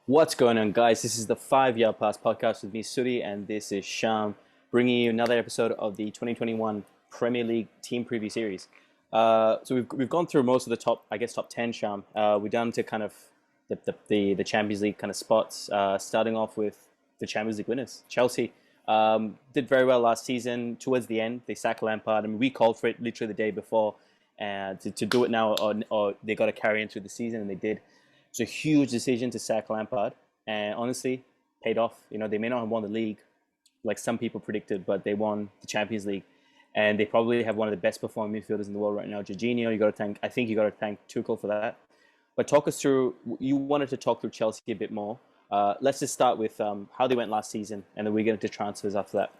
What's going on, guys? This is the 5 Year Plus podcast with me, Suddy, and this is Shyam, bringing you another episode of the 2021 Premier League Team Preview Series. So we've gone through most of the top 10, Shyam. We're down to kind of the Champions League kind of spots, starting off with the Champions League winners. Chelsea did very well last season. Towards the end, they sacked Lampard. I mean, we called for it literally the day before, and to do it now, or they got to carry into the season, and they did. It's a huge decision to sack Lampard, and honestly, paid off. You know, they may not have won the league like some people predicted, but they won the Champions League, and they probably have one of the best performing midfielders in the world right now. Jorginho, I think you got to thank Tuchel for that. But talk us through. You wanted to talk through Chelsea a bit more. Let's just start with how they went last season, and then we get into transfers after that.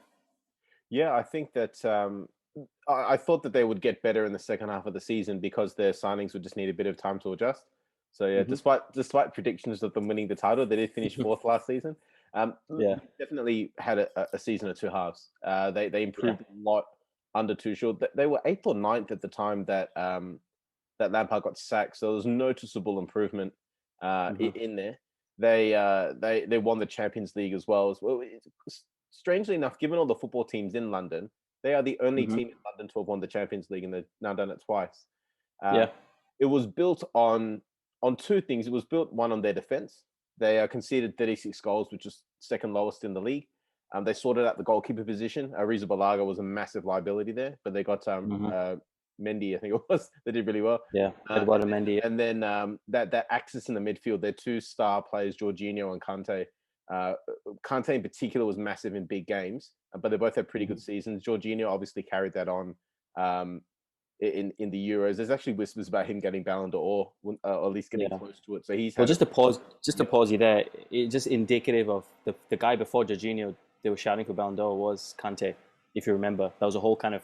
Yeah, I think that I thought that they would get better in the second half of the season because their signings would just need a bit of time to adjust. So yeah, despite predictions of them winning the title, they did finish fourth last season. Definitely had a season of two halves. They improved a lot under Tuchel. They were 8th or 9th at the time that that Lampard got sacked. So there was noticeable improvement in there. They won the Champions League as well. Strangely enough, given all the football teams in London, they are the only team in London to have won the Champions League, and they've now done it twice. It was built on two things. It was built, one, on their defense. They conceded 36 goals, which is second lowest in the league. They sorted out the goalkeeper position. Rizabalaga was a massive liability there, but they got Mendy, I think it was. They did really well. Yeah, Eduardo Mendy. And then that axis in the midfield, their two star players, Jorginho and Kante. Kante in particular was massive in big games, but they both had pretty good seasons. Jorginho obviously carried that on in the Euros. There's actually whispers about him getting Ballon d'Or, or at least getting close to it. So he's just to pause you there. It's just indicative of the guy before Jorginho. They were shouting for Ballon d'Or was Kante, if you remember. That was a whole kind of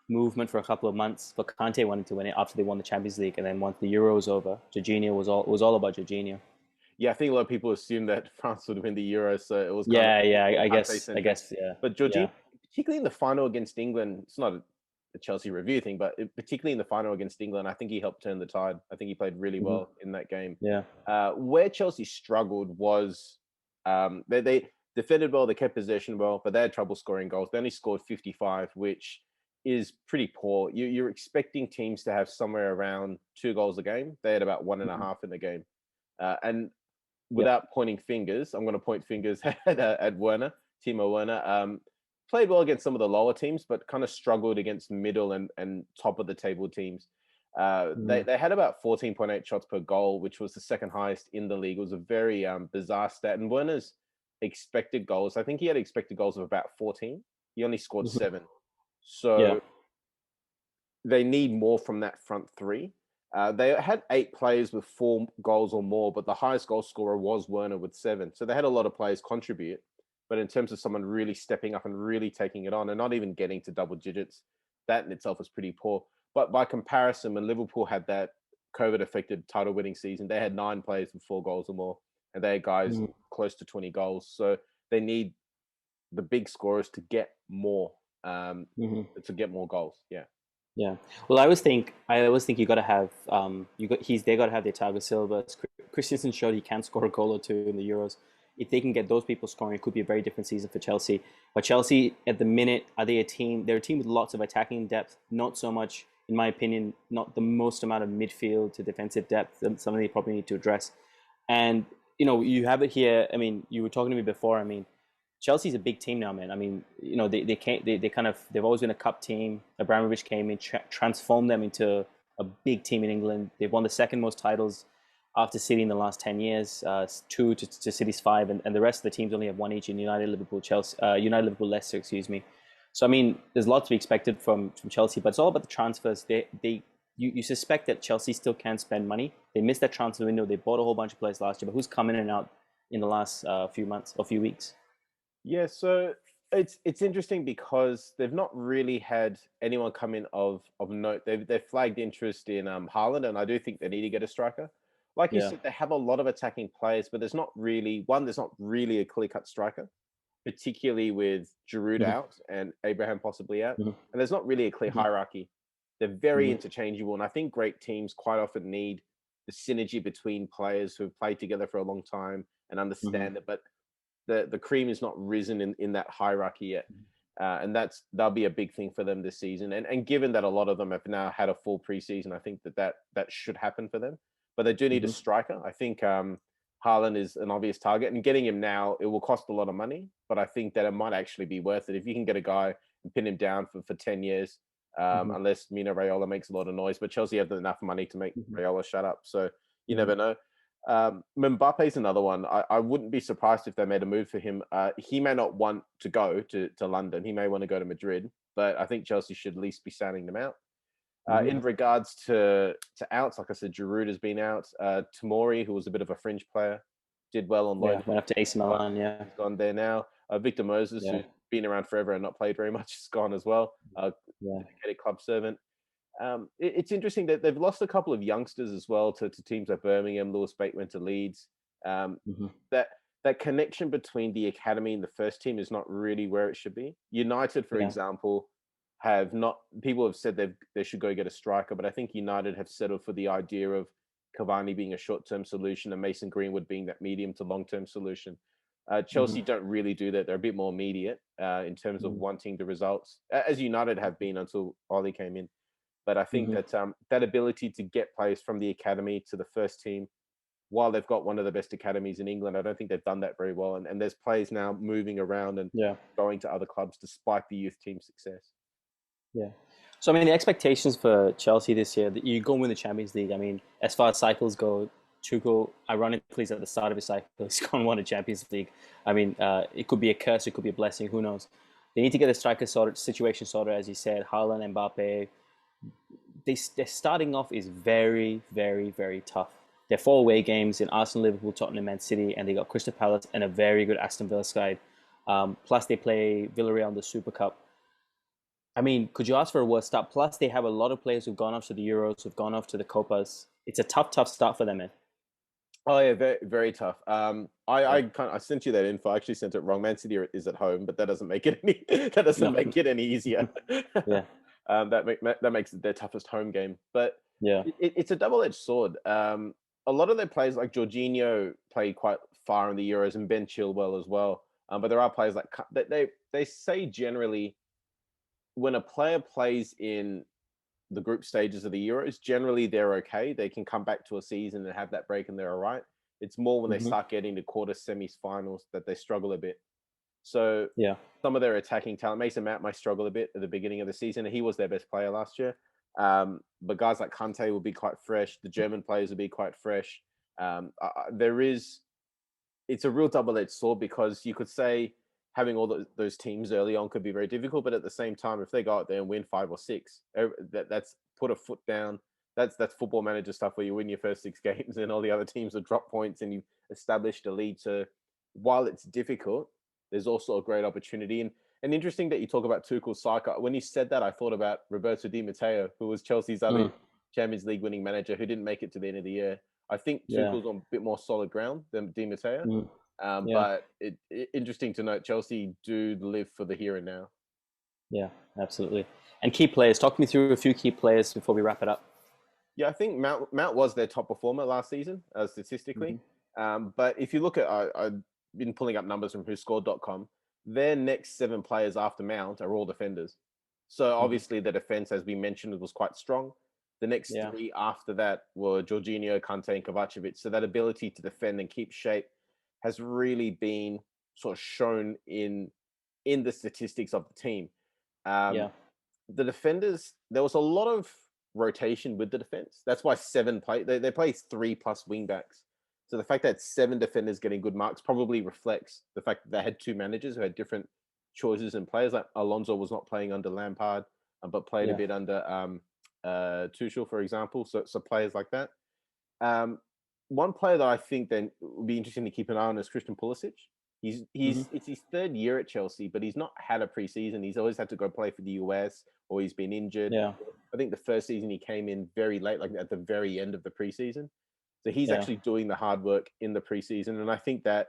movement for a couple of months. But Kante wanted to win it after they won the Champions League, and then once the Euro was over, Jorginho was all about Jorginho. Yeah, I think a lot of people assumed that France would win the Euros, so it was I guess. But Jorginho, particularly in the final against England, it's not a Chelsea review thing, but particularly in the final against England, I think he helped turn the tide. I think he played really well in that game. Where Chelsea struggled was they defended well, they kept possession well, but they had trouble scoring goals. They only scored 55, which is pretty poor. You're expecting teams to have somewhere around 2 goals a game. They had about 1.5 in the game. And without pointing fingers, I'm going to point fingers at Werner, Timo Werner. Played well against some of the lower teams, but kind of struggled against middle and top of the table teams. They had about 14.8 shots per goal, which was the second highest in the league. It was a very bizarre stat. And Werner's expected goals, I think he had expected goals of about 14. He only scored 7. So they need more from that front three. They had 8 players with 4 goals or more, but the highest goal scorer was Werner with 7. So they had a lot of players contribute. But in terms of someone really stepping up and really taking it on and not even getting to double digits, that in itself was pretty poor. But by comparison, when Liverpool had that COVID-affected title-winning season, they had 9 players with 4 goals or more, and they had guys close to 20 goals. So they need the big scorers to get more, to get more goals. Yeah. Well, I always think you got to have they got to have their Thiago Silva. Christensen showed he can score a goal or 2 in the Euros. If they can get those people scoring, it could be a very different season for Chelsea. But Chelsea, at the minute, are they a team? They're a team with lots of attacking depth, not so much, in my opinion, not the most amount of midfield to defensive depth. Something they probably need to address. And, you have it here. I mean, you were talking to me before. I mean, Chelsea's a big team now, man. I mean, they've always been a cup team. Abramovich came in, transformed them into a big team in England. They've won the second most titles after City in the last 10 years, 2 to City's 5, and the rest of the teams only have 1 each in United, Liverpool, Leicester, excuse me. So, I mean, there's lots to be expected from Chelsea, but it's all about the transfers. You suspect that Chelsea still can spend money. They missed that transfer window. They bought a whole bunch of players last year, but who's come in and out in the last few months or few weeks? Yeah, so it's interesting because they've not really had anyone come in of note. They've flagged interest in Haaland, and I do think they need to get a striker. Like you said, they have a lot of attacking players, but there's not really a clear-cut striker, particularly with Giroud out and Abraham possibly out. And there's not really a clear hierarchy. They're very interchangeable, and I think great teams quite often need the synergy between players who have played together for a long time and understand it. But the cream is not risen in that hierarchy yet. And that'll be a big thing for them this season. And given that a lot of them have now had a full preseason, I think that should happen for them. But they do need a striker. I think Haaland is an obvious target, and getting him now, it will cost a lot of money. But I think that it might actually be worth it if you can get a guy and pin him down for 10 years, unless Mino Raiola makes a lot of noise. But Chelsea have enough money to make Raiola shut up. So you never know. Mbappe's another one. I wouldn't be surprised if they made a move for him. He may not want to go to London. He may want to go to Madrid, but I think Chelsea should at least be sounding them out. In regards to outs, like I said, Giroud has been out. Tomori, who was a bit of a fringe player, did well on loan. Went up to AC Milan, He's gone there now. Victor Moses, who's been around forever and not played very much, is gone as well. Dedicated club servant. It's interesting that they've lost a couple of youngsters as well to teams like Birmingham. Lewis Bate went to Leeds. That connection between the academy and the first team is not really where it should be. United, for example, people have said they should go get a striker, but I think United have settled for the idea of Cavani being a short-term solution and Mason Greenwood being that medium to long-term solution. Chelsea don't really do that. They're a bit more immediate in terms of wanting the results, as United have been until Ollie came in. But I think that ability to get players from the academy to the first team, while they've got one of the best academies in England, I don't think they've done that very well. And there's players now moving around and going to other clubs despite the youth team success. Yeah. So, I mean, the expectations for Chelsea this year, that you go and win the Champions League. I mean, as far as cycles go, Tuchel, ironically, is at the start of his cycle. He's gone and won a Champions League. I mean, it could be a curse. It could be a blessing. Who knows? They need to get the striker situation sorted, as you said. Haaland, Mbappe. Their starting off is very, very, very tough. They're 4 away games in Arsenal, Liverpool, Tottenham, Man City, and they got Crystal Palace and a very good Aston Villa side. Plus, they play Villarreal in the Super Cup. I mean, could you ask for a worse start? Plus, they have a lot of players who've gone off to the Euros, who've gone off to the Copas. It's a tough start for them, man. Oh yeah, very, very tough. I sent you that info. I actually sent it wrong. Man City is at home, but that doesn't make it any easier. Yeah. That makes it their toughest home game. But it's a double-edged sword. A lot of their players, like Jorginho, play quite far in the Euros, and Ben Chilwell as well. But there are players like they say generally, when a player plays in the group stages of the Euros, generally they're okay. They can come back to a season and have that break, and they're all right. It's more when they start getting to quarter semis, finals that they struggle a bit. So some of their attacking talent, Mason Mount might struggle a bit at the beginning of the season. He was their best player last year. But guys like Kante will be quite fresh. The German players will be quite fresh. It's a real double-edged sword, because you could say having all those teams early on could be very difficult, but at the same time, if they go out there and win 5 or 6, that's put a foot down. That's football manager stuff, where you win your first 6 games and all the other teams will drop points and you've established a lead. So while it's difficult, there's also a great opportunity. And interesting that you talk about Tuchel's cycle. When you said that, I thought about Roberto Di Matteo, who was Chelsea's other Champions League winning manager, who didn't make it to the end of the year. I think Tuchel's on a bit more solid ground than Di Matteo. But interesting to note, Chelsea do live for the here and now. Yeah, absolutely. And key players. Talk me through a few key players before we wrap it up. Yeah, I think Mount was their top performer last season, statistically. But if you look at, I've been pulling up numbers from WhoScored.com, their next 7 players after Mount are all defenders. So obviously the defense, as we mentioned, was quite strong. The next 3 after that were Jorginho, Kante, and Kovacevic. So that ability to defend and keep shape has really been sort of shown in the statistics of the team. The defenders, there was a lot of rotation with the defense. That's why 7 play. They play 3 plus wing backs. So the fact that 7 defenders getting good marks probably reflects the fact that they had 2 managers who had different choices and players. Like Alonso was not playing under Lampard, but played a bit under Tuchel, for example. So players like that. One player that I think then would be interesting to keep an eye on is Christian Pulisic. It's his 3rd year at Chelsea, but he's not had a preseason. He's always had to go play for the US, or he's been injured. I think the first season he came in very late, like at the very end of the preseason. So he's actually doing the hard work in the preseason, and I think that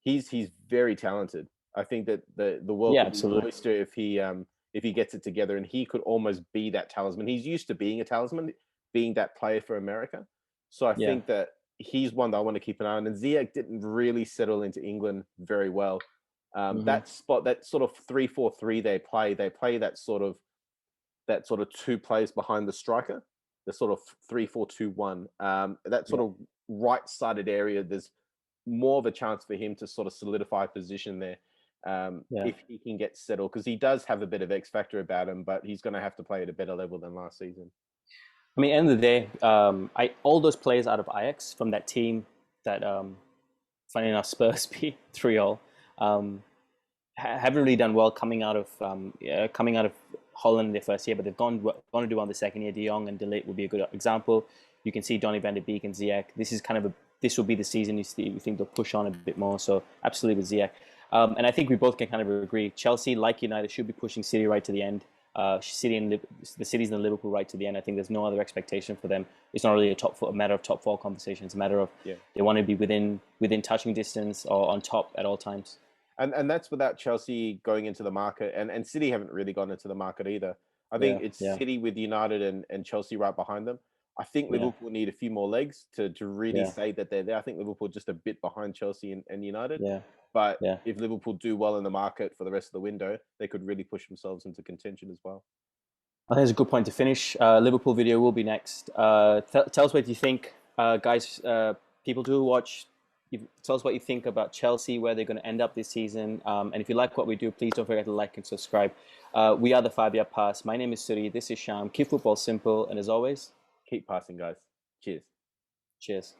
he's very talented. I think that the world could be an oyster if he gets it together, and he could almost be that talisman. He's used to being a talisman, being that player for America. So I think that he's one that I want to keep an eye on. And Ziyech didn't really settle into England very well. That spot, that sort of 3-4-3 they play that sort of two players behind the striker, the sort of 3-4-2-1. That sort of right-sided area, there's more of a chance for him to sort of solidify position there if he can get settled, because he does have a bit of X factor about him, but he's going to have to play at a better level than last season. I mean, end of the day, all those players out of Ajax from that team that, funny enough, Spurs beat 3-0, haven't really done well coming out of Holland in their first year, but they've gone to do well in the second year. De Jong and De Ligt would be a good example. You can see Donny van de Beek and Ziyech. This will be the season you think they'll push on a bit more. So absolutely with Ziyech. And I think we both can kind of agree. Chelsea, like United, should be pushing City right to the end. The City's and Liverpool right to the end. I think there's no other expectation for them. It's not really a matter of top four conversation. It's a matter of they want to be within touching distance or on top at all times. And that's without Chelsea going into the market, and City haven't really gone into the market either. I think it's City with United and Chelsea right behind them. I think Liverpool need a few more legs to really say that they're there. I think Liverpool are just a bit behind Chelsea and United. But if Liverpool do well in the market for the rest of the window, they could really push themselves into contention as well. I think it's a good point to finish. Liverpool video will be next. Tell us what you think, guys. People do watch. Tell us what you think about Chelsea, where they're going to end up this season. And if you like what we do, please don't forget to like and subscribe. We are the 5-Yard Pass. My name is Suddy. This is Shyam. Keep football simple. And as always, keep passing, guys. Cheers. Cheers.